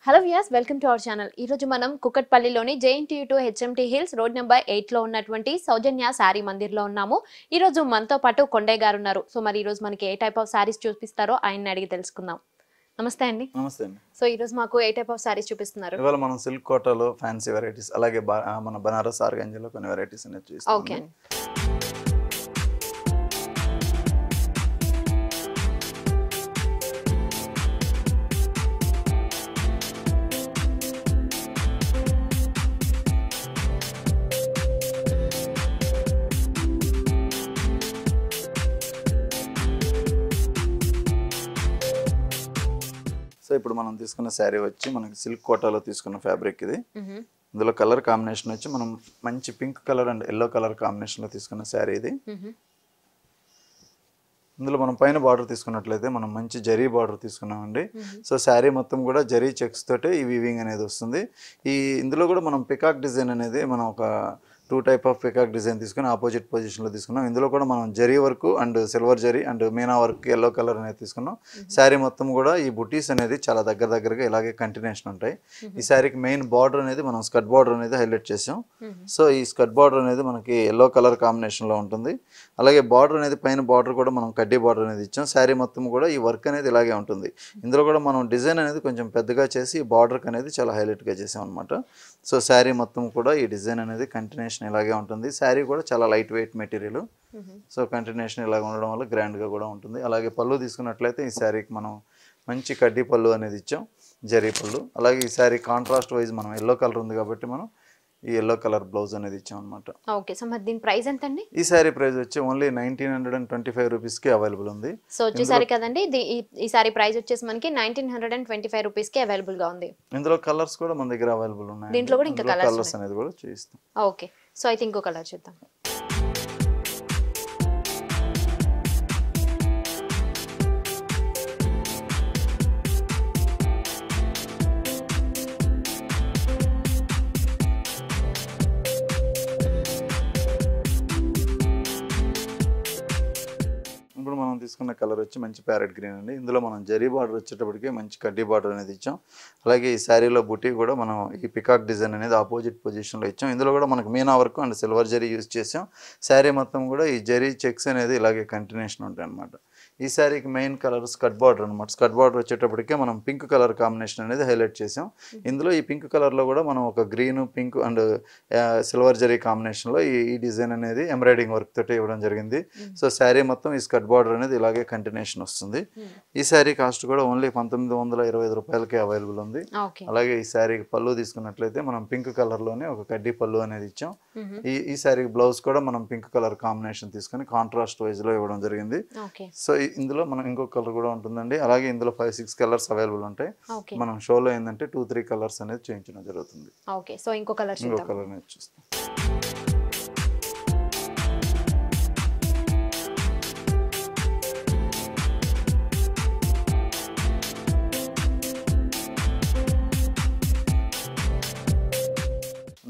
Hello viewers, welcome to our channel. ఈ రోజు మనం కుకట్పల్లిలోని JNTU2 HMT hills road number 8 లో ఉన్నటువంటి సౌజన్య సారీ మందిర్ లో ఉన్నాము. ఈ రోజు మనతో పాటు కొండే గారు ఉన్నారు. సో మరి ఈ రోజు మనకి ఏ టైప్ ఆఫ్ సారీస్ చూపిస్తారో ఆయన్ని అడిగి తెలుసుకుందాం. నమస్తే అండి. నమస్తే అండి. సో ఈ రోజు మాకు ఏ టైప్ ఆఫ్ సారీస్ చూపిస్తున్నారు? ఇవాళ మనం సిల్క్ కోటాలో ఫ్యాన్సీ వెరైటీస్, అలాగే మన బనారస్ ఆర్గంజాలో కొన్ని వెరైటీస్ అనేది చూస్తాం. ఓకే. సో ఇప్పుడు మనం తీసుకున్న శారీ వచ్చి మనకి సిల్క్ కోటాలో తీసుకున్న ఫ్యాబ్రిక్ ఇది. ఇందులో కలర్ కాంబినేషన్ వచ్చి మనం మంచి pink colour and yellow colour combination లో తీసుకున్న శారీ ఇది. ఇందులో మనం పైన బార్డర్ తీసుకున్నట్లయితే మనం మంచి జరీ బార్డర్ తీసుకున్నామండి. సో శారీ మొత్తం కూడా జరీ చెక్స్ తోటే ఈ వీవింగ్ అనేది వస్తుంది. ఇందులో కూడా మనం పికాక్ డిజైన్ అనేది మనం ఒక 2 టైప్ ఆఫ్ పికాక్ డిజైన్ తీసుకుని ఆపోజిట్ పొజిషన్లో తీసుకున్నాం. ఇందులో కూడా మనం zari work and silver zari and Meena work yellow colour అనేది తీసుకున్నాం. శారీ మొత్తం కూడా ఈ బుటీస్ అనేది చాలా దగ్గరగా ఇలాగే కంటిన్యూషన్ ఉంటాయి. ఈ శారీకి మెయిన్ బార్డర్ అనేది మనం స్కర్ట్ బార్డర్ అనేది హైలైట్ చేసాం. సో ఈ స్కర్ట్ బార్డర్ అనేది మనకి ఎల్లో కలర్ కాంబినేషన్లో ఉంటుంది. అలాగే బార్డర్ అనేది పైన బార్డర్ కూడా మనం కడ్డీ బార్డర్ అనేది ఇచ్చాం. శారీ మొత్తం కూడా ఈ వర్క్ అనేది ఇలాగే ఉంటుంది. ఇందులో కూడా మనం డిజైన్ అనేది కొంచెం పెద్దగా చేసి ఈ బార్డర్కి అనేది చాలా హైలైట్గా చేసాం అనమాట. సో శారీ మొత్తం కూడా ఈ డిజైన్ అనేది కంటిన్యూషన్ ఇలాగే ఉంటుంది. శారీ కూడా చాలా light weight material. So continuation ఇలాగ ఉండడం వల్ల గ్రాండ్గా కూడా ఉంటుంది. అలాగే పళ్ళు తీసుకున్నట్లయితే ఈ శారీకి మనం మంచి కడ్డీ పళ్ళు అనేది ఇచ్చాం, జరీ పళ్ళు. అలాగే ఈ శారీ కాంట్రాస్ట్ వైజ్ మనం ఎల్లో కలర్ ఉంది కాబట్టి మనం ఈ ఎల్లో కలర్ బ్లౌజ్ అనేది ఇచ్చాం అనమాట. ఓకే. సో మరి దీని ప్రైస్ ఎంత అండి? ఈ శారీ ప్రైస్ వచ్చి ఓన్లీ 1925 రూపీస్కి అవైలబుల్ ఉంది. సో వచ్చేసరి కదండి ఈ సారీ ప్రైస్ వచ్చేసి మనకి 1925 రూపీస్ కి అవైలబుల్ గా ఉంది. ఇందులో కలర్స్ కూడా మన దగ్గర అవైలబుల్ ఉన్నాయి. దీంట్లో కూడా ఇంకా కలర్స్ అనేది కూడా చూపిస్తాం. ఓకే. సో అయితే ఇంకో కలర్ చూద్దాం. ఇప్పుడు మనం తీసుకున్న కలర్ వచ్చి మంచి ప్యారెట్ గ్రీన్ అండి. ఇందులో మనం జరీ బార్డర్ వచ్చేటప్పటికి మంచి కడ్డీ బార్డర్ అనేది ఇచ్చాం. అలాగే ఈ శారీలో బుటీ కూడా మనం ఈ పికాక్ డిజైన్ అనేది ఆపోజిట్ పొజిషన్లో ఇచ్చాం. ఇందులో కూడా మనకు Meena work and silver zari use చేసాం. శారీ మొత్తం కూడా ఈ జరీ చెక్స్ అనేది ఇలాగే కంటిన్యూషన్ ఉంటాయి అనమాట. ఈ శారీకి మెయిన్ కలర్ స్కర్ట్ బార్డర్ అనమాట. స్కర్ట్ బార్డర్ వచ్చేటప్పటికే మనం పింక్ కలర్ కాంబినేషన్ అనేది హైలైట్ చేసాం. ఇందులో ఈ పింక్ కలర్లో కూడా మనం ఒక green, pink and silver zari కాంబినేషన్లో ఈ డిజైన్ అనేది ఎంబ్రాయిడింగ్ వర్క్ తోటి ఇవ్వడం జరిగింది. సో శారీ మొత్తం ఈ స్కర్ట్ బార్డర్ అనేది ఇలాగే కంటిన్యూషన్ వస్తుంది. ఈ శారీ కాస్ట్ కూడా ఓన్లీ 1925 రూపాయలకే అవైలబుల్ ఉంది. అలాగే ఈ శారీకి పళ్ళు తీసుకున్నట్లయితే మనం పింక్ కలర్లోనే ఒక కడ్డీ పళ్ళు అనేది ఇచ్చాం. ఈ శారీకి బ్లౌజ్ కూడా మనం పింక్ కలర్ కాంబినేషన్ తీసుకొని కాంట్రాస్ట్ వైజ్లో ఇవ్వడం జరిగింది. సో ఇందులో మనం ఇంకో కలర్ కూడా ఉంటుందండి. అలాగే ఇందులో 5-6 కలర్స్ అవైలబుల్ ఉంటాయి. మనం షోలో ఏంటంటే 2-3 కలర్స్ అనేది చేయించడం జరుగుతుంది. ఓకే. సో ఇంకో కలర్ అనేది చూస్తాం.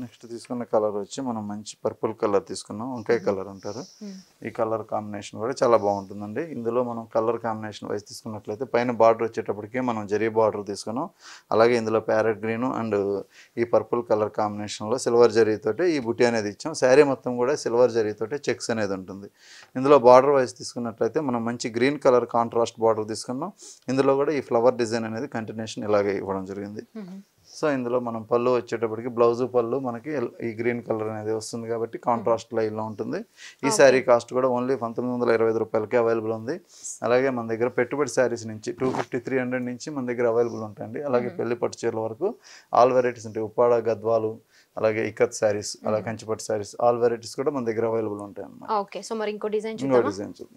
నెక్స్ట్ తీసుకున్న కలర్ వచ్చి మనం మంచి పర్పుల్ కలర్ తీసుకున్నాం. వంకాయ కలర్ అంటారు. ఈ కలర్ కాంబినేషన్ కూడా చాలా బాగుంటుందండి. ఇందులో మనం కలర్ కాంబినేషన్ వైజ్ తీసుకున్నట్లయితే పైన బార్డర్ వచ్చేటప్పటికి మనం జరీ బార్డర్ తీసుకున్నాం. అలాగే ఇందులో ప్యారెట్ గ్రీన్ అండ్ ఈ పర్పుల్ కలర్ కాంబినేషన్లో సిల్వర్ జరీతోటి ఈ బుటీ అనేది ఇచ్చాం. శారీ మొత్తం కూడా సిల్వర్ జరీతోటి చెక్స్ అనేది ఉంటుంది. ఇందులో బార్డర్ వైజ్ తీసుకున్నట్లయితే మనం మంచి గ్రీన్ కలర్ కాంట్రాస్ట్ బార్డర్ తీసుకున్నాం. ఇందులో కూడా ఈ ఫ్లవర్ డిజైన్ అనేది కంటిన్యూషన్ ఇలాగే ఇవ్వడం జరిగింది. సో ఇందులో మనం పళ్ళు వచ్చేటప్పటికి బ్లౌజు పళ్ళు మనకి ఈ గ్రీన్ కలర్ అనేది వస్తుంది కాబట్టి కాంట్రాస్ట్ లైన్లో ఉంటుంది. ఈ శారీ కాస్ట్ కూడా ఓన్లీ 1925 రూపాయలకి అవైలబుల్ ఉంది. అలాగే మన దగ్గర పెట్టుబడి శారీస్ నుంచి 250-300 నుంచి మన దగ్గర అవైలబుల్ ఉంటాయండి. అలాగే పెళ్లి పట్టు చీరల వరకు ఆల్ వెరైటీస్ ఉంటాయి. ఉప్పాడ, గద్వాలు, అలాగే ఇక్కత్ శారీస్, అలా కంచిపట్టు శారీస్, ఆల్ వెరైటీస్ కూడా మన దగ్గర అవైలబుల్ ఉంటాయి అన్నమాట. ఓకే. సో మరి ఇంకో డిజైన్ చూద్దాం.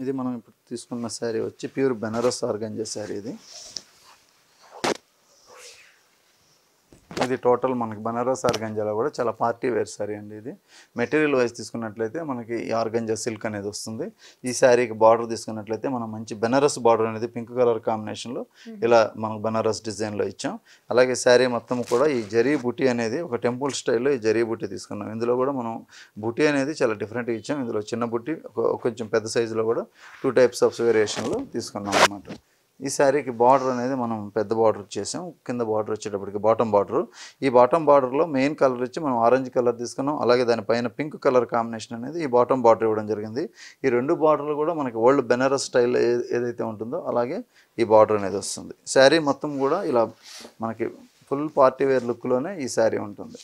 ఇది మనం ఇప్పుడు తీసుకున్న శారీ వచ్చి ప్యూర్ బెనారస్ ఆర్గంజా శారీ. ఇది ఇది టోటల్ మనకి బనారస్ ఆర్గంజాలో కూడా చాలా పార్టీ వేర్ శారీ అండి. ఇది మెటీరియల్ వైజ్ తీసుకున్నట్లయితే మనకి ఈ ఆర్గంజా సిల్క్ అనేది వస్తుంది. ఈ శారీకి బార్డర్ తీసుకున్నట్లయితే మనం మంచి బనారస్ బార్డర్ అనేది పింక్ కలర్ కాంబినేషన్లో ఇలా మనకు బనారస్ డిజైన్లో ఇచ్చాం. అలాగే శారీ మొత్తం కూడా ఈ జరీ బుటీ అనేది ఒక టెంపుల్ స్టైల్లో ఈ జరీ బుటీ తీసుకున్నాం. ఇందులో కూడా మనం బుటీ అనేది చాలా డిఫరెంట్గా ఇచ్చాం. ఇందులో చిన్న బుటీ కొంచెం పెద్ద సైజులో కూడా 2 టైప్స్ ఆఫ్ వేరియేషన్లో తీసుకున్నాం అన్నమాట. ఈ శారీకి బార్డర్ అనేది మనం పెద్ద బార్డర్ చేసాం. కింద బార్డర్ వచ్చేటప్పటికి బాటమ్ బార్డర్, ఈ బాటమ్ బార్డర్లో మెయిన్ కలర్ వచ్చి మనం ఆరెంజ్ కలర్ తీసుకున్నాం. అలాగే దానిపైన పింక్ కలర్ కాంబినేషన్ అనేది ఈ బాటమ్ బార్డర్ ఇవ్వడం జరిగింది. ఈ 2 బార్డర్లు కూడా మనకి ఓల్డ్ బెనారస్ స్టైల్ ఏదైతే ఉంటుందో అలాగే ఈ బార్డర్ అనేది వస్తుంది. శారీ మొత్తం కూడా ఇలా మనకి ఫుల్ పార్టీ వేర్ లుక్లోనే ఈ శారీ ఉంటుంది.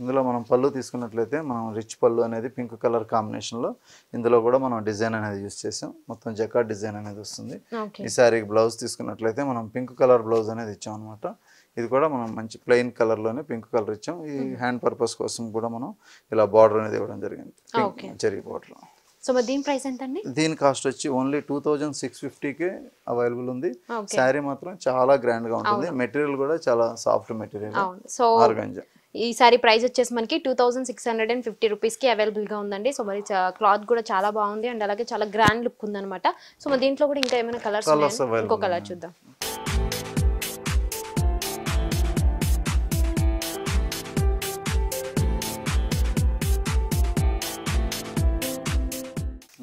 ఇందులో మనం పళ్ళు తీసుకున్నట్లయితే మనం రిచ్ పళ్ళు అనేది పింక్ కలర్ కాంబినేషన్లో ఇందులో కూడా మనం డిజైన్ అనేది యూస్ చేసాం. మొత్తం జకార్డ్ డిజైన్ అనేది వస్తుంది. ఈ శారీకి బ్లౌజ్ తీసుకున్నట్లయితే మనం పింక్ కలర్ బ్లౌజ్ అనేది ఇచ్చాం అనమాట. ఇది కూడా మనం మంచి ప్లెయిన్ కలర్లోనే పింక్ కలర్ ఇచ్చాం. ఈ హ్యాండ్ పర్పస్ కోసం కూడా మనం ఇలా బార్డర్ అనేది ఇవ్వడం జరిగింది, చెరీ బార్డర్. సో మరి దీని ప్రైస్ ఎంత అండి? దీని కాస్ట్ వచ్చి ఓన్లీ 2650కే అవైలబుల్ ఉంది. శారీ మాత్రం చాలా గ్రాండ్గా ఉంటుంది. మెటీరియల్ కూడా చాలా సాఫ్ట్ మెటీరియల్ ఆర్గంజా. ఈ సారీ ప్రైస్ వచ్చేసి మనకి 2650 రూపీస్కి అవైలబుల్గా ఉందండి. సో మరి క్లాత్ కూడా చాలా బాగుంది అండ్ అలాగే చాలా గ్రాండ్ లుక్ ఉందన్నమాట. సో మరి దీంట్లో కూడా ఇంకా ఏమైనా కలర్స్ ఉన్నాయా? ఇంకో కలర్ చూద్దాం.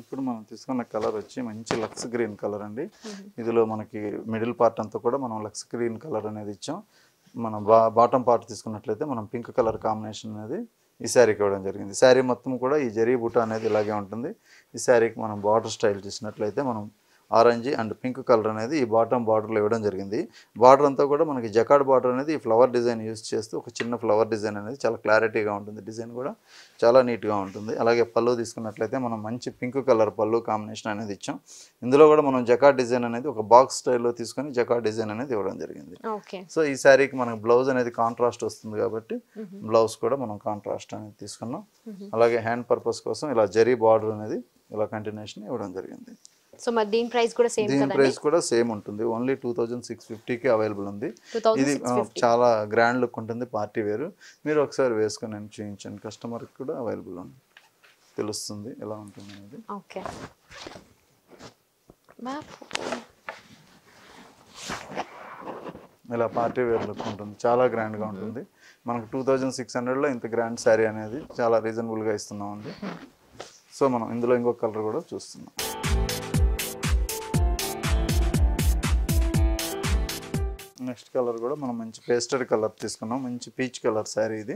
ఇప్పుడు మనం తీసుకున్న కలర్ వచ్చి మంచి లక్స్ గ్రీన్ కలర్ అండి. ఇందులో మనకి మిడిల్ పార్ట్ అంతా కూడా మనం లక్స్ గ్రీన్ కలర్ అనేది ఇచ్చాం. మనం బాటమ్ పార్ట్ తీసుకున్నట్లయితే మనం పింక్ కలర్ కాంబినేషన్ అనేది ఈ శారీకి ఇవ్వడం జరిగింది. శారీ మొత్తం కూడా ఈ జరీ బుట్ట అనేది ఇలాగే ఉంటుంది. ఈ శారీకి మనం బార్డర్ స్టైల్ చూసినట్లయితే మనం ఆరెంజ్ అండ్ పింక్ కలర్ అనేది ఈ బాటమ్ బార్డర్లో ఇవ్వడం జరిగింది. బార్డర్ అంతా కూడా మనకి జకార్డ్ బార్డర్ అనేది ఈ ఫ్లవర్ డిజైన్ యూస్ చేస్తూ ఒక చిన్న ఫ్లవర్ డిజైన్ అనేది చాలా క్లారిటీగా ఉంటుంది. డిజైన్ కూడా చాలా నీట్గా ఉంటుంది. అలాగే పళ్ళు తీసుకున్నట్లయితే మనం మంచి పింక్ కలర్ పళ్ళు కాంబినేషన్ అనేది ఇచ్చాం. ఇందులో కూడా మనం జకార్డ్ డిజైన్ అనేది ఒక బాక్స్ స్టైల్లో తీసుకొని జకార్డ్ డిజైన్ అనేది ఇవ్వడం జరిగింది. సో ఈ శారీకి మనకి బ్లౌజ్ అనేది కాంట్రాస్ట్ వస్తుంది కాబట్టి బ్లౌజ్ కూడా మనం కాంట్రాస్ట్ అనేది తీసుకున్నాం. అలాగే హ్యాండ్ పర్పస్ కోసం ఇలా జరీ బార్డర్ అనేది ఇలా కంటిన్యూషన్ ఇవ్వడం జరిగింది. సో మరి దీని ప్రైస్ కూడా సేమ్ కదండి? దీని ప్రైస్ కూడా సేమ్ ఉంటుంది. ఓన్లీ 2650కి అవైలబుల్ ఉంది. ఇది చాలా గ్రాండ్ లుక్ ఉంటుంది, పార్టీ వేరు. మీరు ఒకసారి వేసుకొని చూపించండి, కస్టమర్కి కూడా అవైలబుల్ ఉంది, తెలుస్తుంది ఎలా ఉంటుంది అనేది. ఓకే, ఇలా పార్టీ వేర్ లుక్ ఉంటుంది, చాలా గ్రాండ్గా ఉంటుంది. మనకు 2600లో ఇంత గ్రాండ్ శారీ అనేది చాలా రీజనబుల్గా ఇస్తున్నామండి. సో మనం ఇందులో ఇంకొక కలర్ కూడా చూస్తున్నాం. నెక్స్ట్ కలర్ కూడా మనం మంచి పేస్టెడ్ కలర్ తీసుకున్నాం. మంచి పీచ్ కలర్ శారీ ఇది.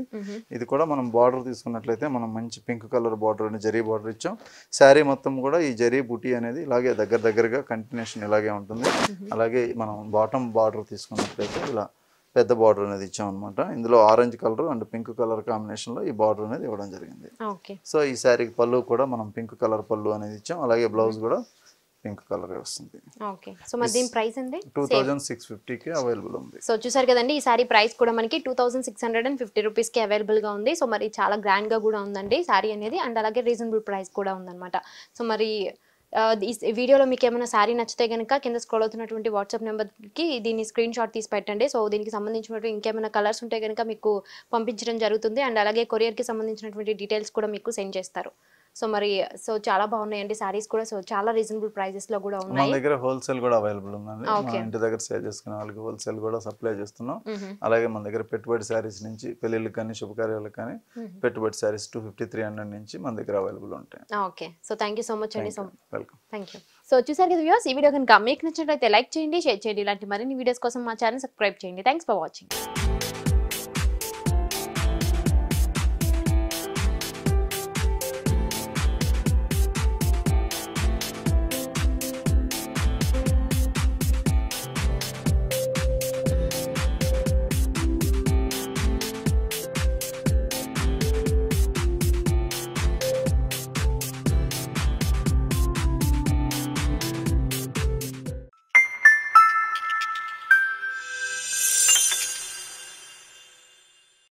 ఇది కూడా మనం బార్డర్ తీసుకున్నట్లయితే మనం మంచి పింక్ కలర్ బార్డర్ అని జరీ బార్డర్ ఇచ్చాం. శారీ మొత్తం కూడా ఈ జరీ బుటీ అనేది ఇలాగే దగ్గరగా కంటిన్యూషన్ ఇలాగే ఉంటుంది. అలాగే మనం బాటమ్ బార్డర్ తీసుకున్నట్లయితే ఇలా పెద్ద బార్డర్ అనేది ఇచ్చాం అనమాట. ఇందులో orange colour and pink colour కాంబినేషన్లో ఈ బార్డర్ అనేది ఇవ్వడం జరిగింది. సో ఈ శారీకి పళ్ళు కూడా మనం పింక్ కలర్ పళ్ళు అనేది ఇచ్చాం. అలాగే బ్లౌజ్ కూడా పింక్ కలర్ వస్తుంది. ఓకే, సో మరి దీని ప్రైస్ అండి? 2650కి అవైలబుల్ ఉంది. సో చూసారు కదండి, ఈ సారీ ప్రైస్ కూడా మనకి 2650 రూపీస్కి అవైలబుల్గా ఉంది. సో మరి చాలా గ్రాండ్గా కూడా ఉందండి సారీ అనేది అండ్ అలాగే రీజనబుల్ ప్రైస్ కూడా ఉందన్నమాట. సో మరి ఈ వీడియోలో మీకు ఏమైనా శారీ నచ్చితే కనుక కింద స్క్రోల్ అవుతున్నటువంటి వాట్సాప్ నెంబర్కి దీన్ని స్క్రీన్ షాట్ తీసి పెట్టండి. సో దీనికి సంబంధించినటువంటి ఇంకేమైనా కలర్స్ ఉంటే కనుక మీకు పంపించడం జరుగుతుంది అండ్ అలాగే కొరియర్కి సంబంధించినటువంటి డీటెయిల్స్ కూడా మీకు సెండ్ చేస్తారు. సో చాలా బాగున్నాయండి సారీస్ కూడా. సో చాలా రీజనబుల్ ప్రైజెస్ లో కూడా ఉన్నాయి. మన దగ్గర హోల్సేల్ కూడా అవైలబుల్ ఉందండి. మన ఇంటి దగ్గర సేల్ చేసుకునే వాళ్ళకి హోల్సేల్ కూడా సప్లై చేస్తున్నాం. అలాగే మన దగ్గర పెట్టుబడి సారీస్ నుంచి పెళ్లిళ్ళకి కానీ శుభకార్యాలకు కానీ పెట్టుబడి సారీస్ 250-300 నుంచి మన దగ్గర అవైలబుల్ ఉంటాయి. Okay, so thank you so much అండి. వెల్కమ్. Thank you. సో చూసారు కదా వ్యూవర్స్, ఈ వీడియో కనుక మీకు నచ్చినట్లయితే లైక్ చేయండి, షేర్ చేయండి. ఇలాంటి మరిన్ని వీడియోస్ కోసం మా ఛానల్ సబ్స్క్రైబ్ చేయండి. Thanks for watching.